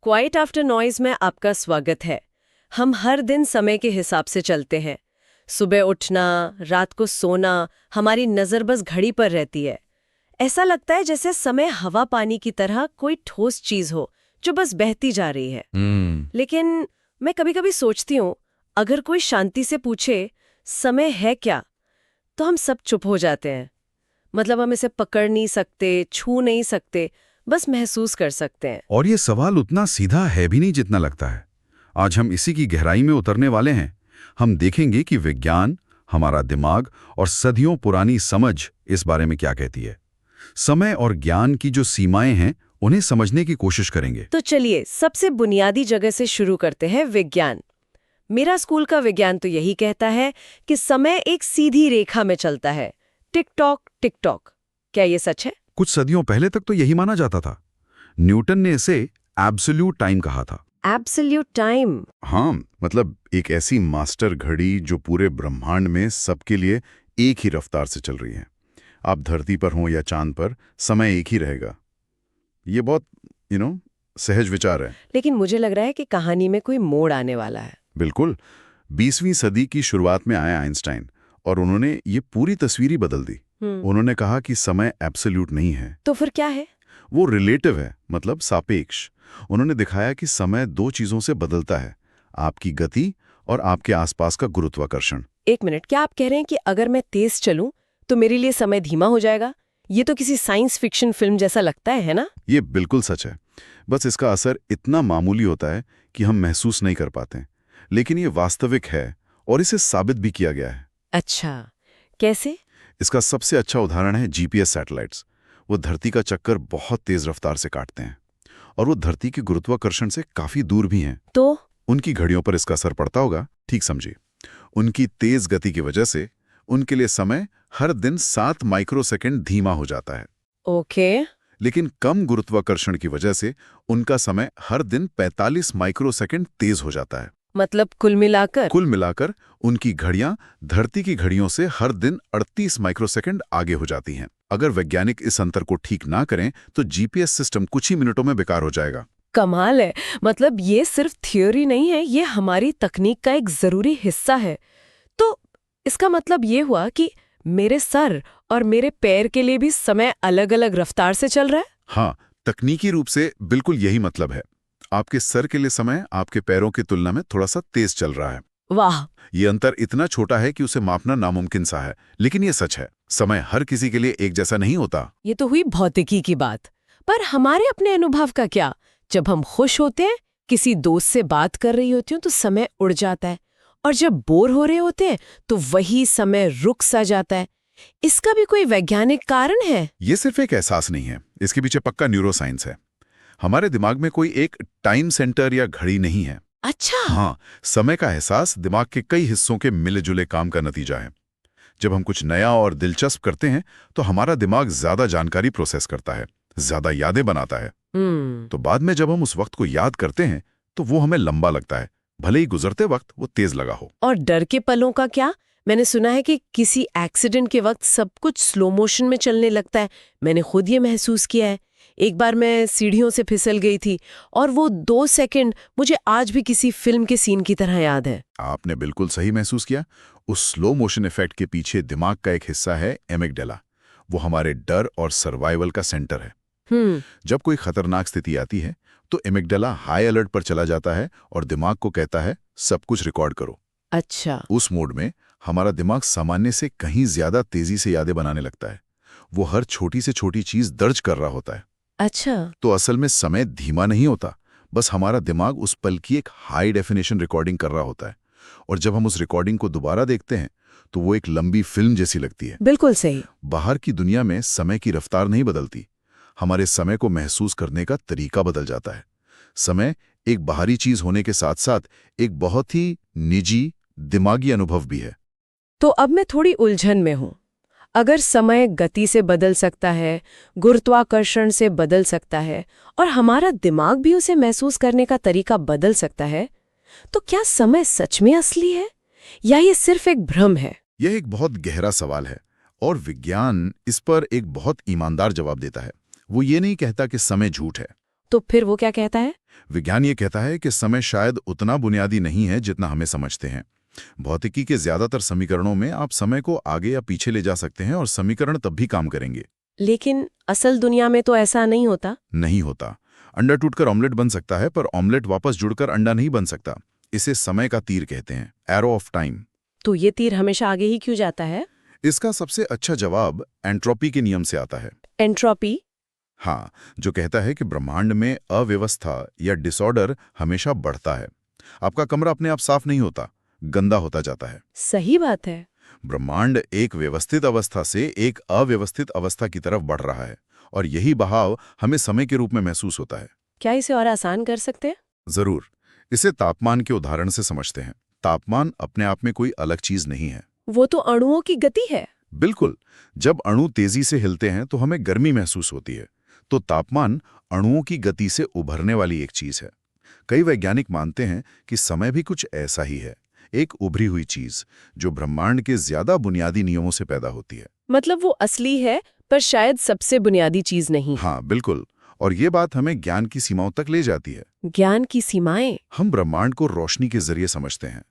Quite after noise में आपका स्वागत है। हम हर दिन समय के हिसाब से चलते हैं। सुबह उठना, रात को सोना, हमारी नज़र बस घड़ी पर रहती है। ऐसा लगता है जैसे समय हवा पानी की तरह कोई ठोस चीज हो जो बस बहती जा रही है। लेकिन मैं कभी-कभी सोचती हूँ, अगर कोई शांति से पूछे समय है क्या, तो हम सब चुप हो जाते हैं। मतलब हम इसे पकड़ नहीं सकते, छू नहीं सकते, बस महसूस कर सकते हैं। और ये सवाल उतना सीधा है भी नहीं जितना लगता है। आज हम इसी की गहराई में उतरने वाले हैं। हम देखेंगे कि विज्ञान, हमारा दिमाग और सदियों पुरानी समझ इस बारे में क्या कहती है। समय और ज्ञान की जो सीमाएं हैं, उन्हें समझने की कोशिश करेंगे। तो चलिए सबसे बुनियादी जगह से शुरू करते हैं, विज्ञान। मेरा स्कूल का विज्ञान तो यही कहता है कि समय एक सीधी रेखा में चलता है, टिक टॉक टिक टॉक। क्या ये सच है? कुछ सदियों पहले तक तो यही माना जाता था। न्यूटन ने इसे एब्सोल्यूट टाइम कहा था। Absolute time? हाँ, मतलब एक ऐसी मास्टर घड़ी जो पूरे ब्रह्मांड में सबके लिए एक ही रफ्तार से चल रही है। आप धरती पर हों या चांद पर, समय एक ही रहेगा। ये बहुत सहज विचार है। लेकिन मुझे लग रहा है कि कहानी में कोई मोड़ आने वाला है। बिल्कुल। 20वीं सदी की शुरुआत में आया आइंस्टाइन और उन्होंने ये पूरी तस्वीर ही बदल दी। उन्होंने कहा कि समय एब्सोल्यूट नहीं है। तो फिर क्या है? वो रिलेटिव है, मतलब सापेक्ष। उन्होंने दिखाया कि समय दो चीजों से बदलता है, आपकी गति और आपके आसपास का गुरुत्वाकर्षण। एक मिनट, क्या आप कह रहे हैं कि अगर मैं तेज चलूं तो मेरे लिए समय धीमा हो जाएगा? ये तो किसी साइंस फिक्शन फिल्म जैसा लगता है ना? ये बिल्कुल सच है। बस इसका असर इतना मामूली होता है कि हम महसूस नहीं कर पाते। लेकिन ये वास्तविक है और इसे साबित भी किया गया है। अच्छा, कैसे? इसका सबसे अच्छा उदाहरण है जीपीएस सैटेलाइट्स। वो धरती का चक्कर बहुत तेज रफ्तार से काटते हैं और वो धरती के गुरुत्वाकर्षण से काफी दूर भी हैं। तो उनकी घड़ियों पर इसका असर पड़ता होगा। ठीक समझिए, उनकी तेज गति की वजह से उनके लिए समय हर दिन 7 माइक्रोसेकंड धीमा हो जाता है। ओके। लेकिन कम गुरुत्वाकर्षण की वजह से उनका समय हर दिन 45 माइक्रोसेकंड तेज हो जाता है। मतलब कुल मिलाकर उनकी घड़ियां धरती की घड़ियों से हर दिन 38 माइक्रोसेकंड आगे हो जाती हैं। अगर वैज्ञानिक इस अंतर को ठीक ना करें तो जीपीएस सिस्टम कुछ ही मिनटों में बेकार हो जाएगा। कमाल है। मतलब ये सिर्फ थ्योरी नहीं है, ये हमारी तकनीक का एक जरूरी हिस्सा है। तो इसका मतलब ये हुआ कि मेरे सर और मेरे पैर के लिए भी समय अलग अलग रफ्तार से चल रहा है? हाँ, तकनीकी रूप से बिल्कुल यही मतलब है। आपके सर के लिए समय आपके पैरों की तुलना में थोड़ा सा तेज चल रहा है। वाह! ये अंतर इतना छोटा है कि उसे मापना नामुमकिन सा है, लेकिन ये सच है। समय हर किसी के लिए एक जैसा नहीं होता। ये तो हुई भौतिकी की बात। पर हमारे अपने अनुभव का क्या? जब हम खुश होते हैं, किसी दोस्त से बात कर रही होती हूँ तो समय उड़ जाता है, और जब बोर हो रहे होते हैं तो वही समय रुक सा जाता है। इसका भी कोई वैज्ञानिक कारण है? ये सिर्फ एक एहसास नहीं है, इसके पीछे पक्का न्यूरोसाइंस है। हमारे दिमाग में कोई एक टाइम सेंटर या घड़ी नहीं है। अच्छा। हाँ, समय का एहसास दिमाग के कई हिस्सों के मिले-जुले काम का नतीजा है। जब हम कुछ नया और दिलचस्प करते हैं तो हमारा दिमाग ज्यादा जानकारी प्रोसेस करता है, ज्यादा यादें बनाता है। तो बाद में जब हम उस वक्त को याद करते हैं तो वो हमें लंबा लगता है, भले ही गुजरते वक्त वो तेज लगा हो। और डर के पलों का क्या? मैंने सुना है कि किसी एक्सीडेंट के वक्त सब कुछ स्लो मोशन में चलने लगता है। मैंने खुद ये महसूस किया है। एक बार मैं सीढ़ियों से फिसल गई थी और वो 2 सेकंड मुझे आज भी किसी फिल्म के सीन की तरह याद है। आपने बिल्कुल सही महसूस किया। उस स्लो मोशन इफेक्ट के पीछे दिमाग का एक हिस्सा है एमिगडाला। वो हमारे डर और सर्वाइवल का सेंटर है। जब कोई खतरनाक स्थिति आती है तो एमिगडाला हाई अलर्ट पर चला जाता है और दिमाग को कहता है सब कुछ रिकॉर्ड करो। अच्छा। उस मोड में हमारा दिमाग सामान्य से कहीं ज्यादा तेजी से यादें बनाने लगता है। वो हर छोटी से छोटी चीज दर्ज कर रहा होता है। अच्छा। तो असल में समय धीमा नहीं होता, बस हमारा दिमाग उस पल की एक हाई डेफिनेशन रिकॉर्डिंग कर रहा होता है। और जब हम उस रिकॉर्डिंग को दोबारा देखते हैं तो वो एक लंबी फिल्म जैसी लगती है। बिल्कुल सही। बाहर की दुनिया में समय की रफ्तार नहीं बदलती, हमारे समय को महसूस करने का तरीका बदल जाता है। समय एक बाहरी चीज होने के साथ साथ एक बहुत ही निजी दिमागी अनुभव भी है। तो अब मैं थोड़ी उलझन में हूँ। अगर समय गति से बदल सकता है, गुरुत्वाकर्षण से बदल सकता है और हमारा दिमाग भी उसे महसूस करने का तरीका बदल सकता है, तो क्या समय सच में असली है या ये सिर्फ एक भ्रम है? यह एक बहुत गहरा सवाल है और विज्ञान इस पर एक बहुत ईमानदार जवाब देता है। वो ये नहीं कहता कि समय झूठ है। तो फिर वो क्या कहता है? विज्ञान ये कहता है कि समय शायद उतना बुनियादी नहीं है जितना हमें समझते हैं। भौतिकी के ज्यादातर समीकरणों में आप समय को आगे या पीछे ले जा सकते हैं और समीकरण तब भी काम करेंगे। लेकिन असल दुनिया में तो ऐसा नहीं होता। नहीं होता। अंडा टूटकर ऑमलेट बन सकता है, पर ऑमलेट वापस जुड़कर अंडा नहीं बन सकता। इसे समय का तीर कहते हैं, एरो ऑफ टाइम। तो ये तीर हमेशा आगे ही क्यों जाता है? इसका सबसे अच्छा जवाब एंट्रोपी के नियम से आता है। एंट्रोपी? हाँ, जो कहता है कि ब्रह्मांड में अव्यवस्था या डिसऑर्डर हमेशा बढ़ता है। आपका कमरा अपने आप साफ नहीं होता, गंदा होता जाता है। सही बात है। ब्रह्मांड एक व्यवस्थित अवस्था से एक अव्यवस्थित अवस्था की तरफ बढ़ रहा है, और यही बहाव हमें समय के रूप में महसूस होता है। क्या इसे और आसान कर सकते हैं? जरूर। इसे तापमान के उदाहरण से समझते हैं। तापमान अपने आप में कोई अलग चीज नहीं है। वो तो अणुओं की गति है। बिल्कुल। जब अणु तेजी से हिलते हैं तो हमें गर्मी महसूस होती है। तो तापमान अणुओं की गति से उभरने वाली एक चीज है। कई वैज्ञानिक मानते हैं कि समय भी कुछ ऐसा ही है, एक उभरी हुई चीज जो ब्रह्मांड के ज्यादा बुनियादी नियमों से पैदा होती है। मतलब वो असली है, पर शायद सबसे बुनियादी चीज नहीं। हाँ, बिल्कुल। और ये बात हमें ज्ञान की सीमाओं तक ले जाती है। ज्ञान की सीमाएं? हम ब्रह्मांड को रोशनी के जरिए समझते हैं,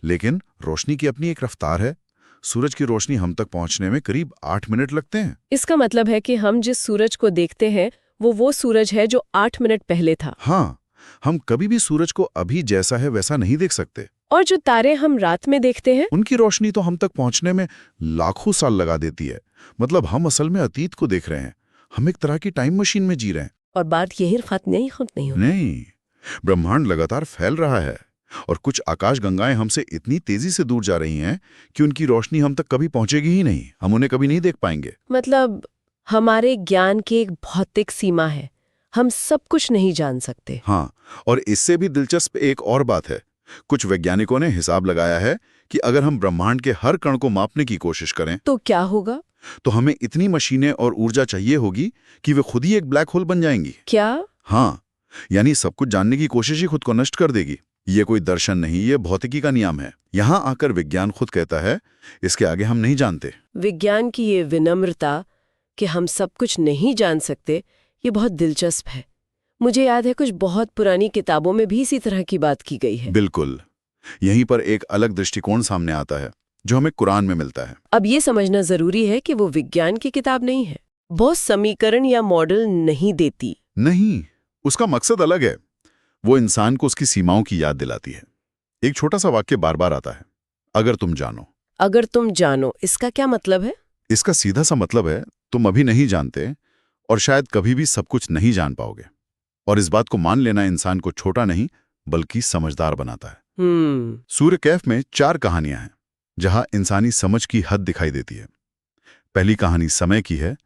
लेकिन रोशनी की अपनी एक रफ्तार है। सूरज की रोशनी हम तक पहुंचने में करीब 8 मिनट लगते हैं। इसका मतलब है कि हम जिस सूरज को देखते हैं वो सूरज है जो 8 मिनट पहले था। हाँ, हम कभी भी सूरज को अभी जैसा है वैसा नहीं देख सकते। और जो तारे हम रात में देखते हैं, उनकी रोशनी तो हम तक पहुंचने में लाखों साल लगा देती है। मतलब हम असल में अतीत को देख रहे हैं। हम एक तरह की टाइम मशीन में जी रहे हैं। और बात यही खत्म नहीं होती। नहीं, ब्रह्मांड लगातार फैल रहा है, और कुछ आकाशगंगाएं हमसे इतनी तेजी से दूर जा रही हैं कि उनकी रोशनी हम तक कभी पहुंचेगी ही नहीं। हम उन्हें कभी नहीं देख पाएंगे। मतलब हमारे ज्ञान की एक भौतिक सीमा है, हम सब कुछ नहीं जान सकते। हाँ, और इससे भी दिलचस्प एक और बात है। कुछ वैज्ञानिकों ने हिसाब लगाया है कि अगर हम ब्रह्मांड के हर कण को मापने की कोशिश करें तो क्या होगा? तो हमें इतनी मशीनें और ऊर्जा चाहिए होगी कि वे खुद ही एक ब्लैक होल बन जाएंगी। क्या? हाँ, यानी सब कुछ जानने की कोशिश ही खुद को नष्ट कर देगी। ये कोई दर्शन नहीं, ये भौतिकी का नियम है। यहाँ आकर विज्ञान खुद कहता है, इसके आगे हम नहीं जानते। विज्ञान की ये विनम्रता कि हम सब कुछ नहीं जान सकते, ये बहुत दिलचस्प है। मुझे याद है कुछ बहुत पुरानी किताबों में भी इसी तरह की बात की गई है। बिल्कुल। यहीं पर एक अलग दृष्टिकोण सामने आता है जो हमें कुरान में मिलता है। अब ये समझना जरूरी है कि वो विज्ञान की किताब नहीं है, बहुत समीकरण या मॉडल नहीं देती। नहीं, उसका मकसद अलग है। वो इंसान को उसकी सीमाओं की याद दिलाती है। एक छोटा सा वाक्य बार बार आता है, अगर तुम जानो। अगर तुम जानो, इसका क्या मतलब है? इसका सीधा सा मतलब है, तुम अभी नहीं जानते और शायद कभी भी सब कुछ नहीं जान पाओगे। और इस बात को मान लेना इंसान को छोटा नहीं बल्कि समझदार बनाता है। सूर्य कैफ में 4 कहानियां हैं जहां इंसानी समझ की हद दिखाई देती है। पहली कहानी समय की है।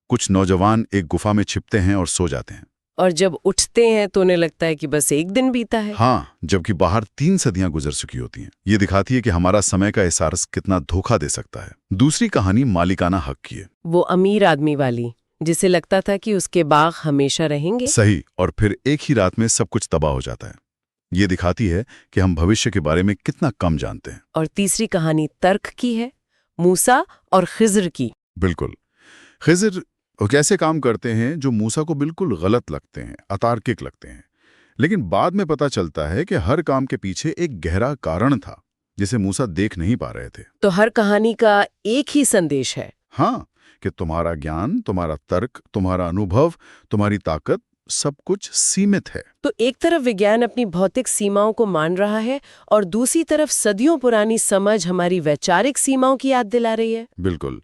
कुछ नौजवान एक गुफा में छिपते हैं और सो जाते हैं, और जब उठते हैं तो उन्हें लगता है कि बस एक दिन बीता है। हाँ, जबकि बाहर 3 सदियां गुजर चुकी होती हैं। ये दिखाती है कि हमारा समय का एहसास कितना धोखा दे सकता है। दूसरी कहानी मालिकाना हक की है। वो अमीर आदमी वाली, जिसे लगता था कि उसके बाग हमेशा रहेंगे। सही, और फिर एक ही रात में सब कुछ तबाह हो जाता है। ये दिखाती है कि हम भविष्य के बारे में कितना कम जानते हैं। और तीसरी कहानी तर्क की है, मूसा और खिज्र की। बिल्कुल। खिज्र कैसे काम करते हैं जो मूसा को बिल्कुल गलत लगते हैं, अतार्किक लगते हैं। लेकिन बाद में पता चलता है कि हर काम के पीछे एक गहरा कारण था जिसे मूसा देख नहीं पा रहे थे। तो हर कहानी का एक ही संदेश है। हाँ, कि तुम्हारा ज्ञान, तुम्हारा तर्क, तुम्हारा अनुभव, तुम्हारी ताकत, सब कुछ सीमित है। तो एक तरफ विज्ञान अपनी भौतिक सीमाओं को मान रहा है और दूसरी तरफ सदियों पुरानी समझ हमारी वैचारिक सीमाओं की याद दिला रही है। बिल्कुल।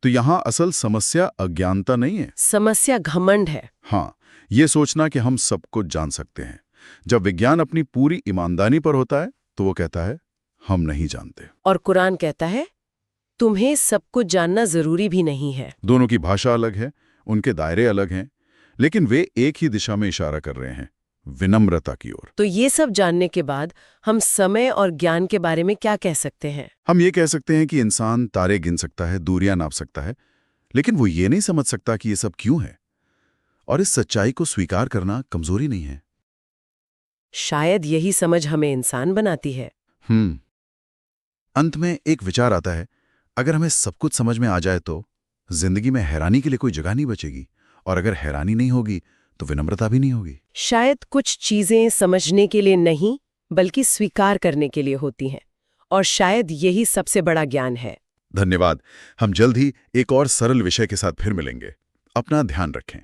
तो यहाँ असल समस्या अज्ञानता नहीं है, समस्या घमंड है। हाँ, ये सोचना कि हम सब कुछ जान सकते हैं। जब विज्ञान अपनी पूरी ईमानदारी पर होता है तो वो कहता है हम नहीं जानते। और कुरान कहता है तुम्हें सब कुछ जानना जरूरी भी नहीं है। दोनों की भाषा अलग है, उनके दायरे अलग हैं, लेकिन वे एक ही दिशा में इशारा कर रहे हैं, विनम्रता की ओर। तो ये सब जानने के बाद हम समय और ज्ञान के बारे में क्या कह सकते हैं? हम ये कह सकते हैं कि इंसान तारे गिन सकता है, दूरियां नाप सकता है, लेकिन वो ये नहीं समझ सकता कि ये सब क्यों है। और इस सच्चाई को स्वीकार करना कमजोरी नहीं है। शायद यही समझ हमें इंसान बनाती है। अंत में एक विचार आता है, अगर हमें सब कुछ समझ में आ जाए तो जिंदगी में हैरानी के लिए कोई जगह नहीं बचेगी, और अगर हैरानी नहीं होगी तो विनम्रता भी नहीं होगी। शायद कुछ चीजें समझने के लिए नहीं, बल्कि स्वीकार करने के लिए होती हैं। और शायद यही सबसे बड़ा ज्ञान है। धन्यवाद। हम जल्द ही एक और सरल विषय के साथ फिर मिलेंगे। अपना ध्यान रखें।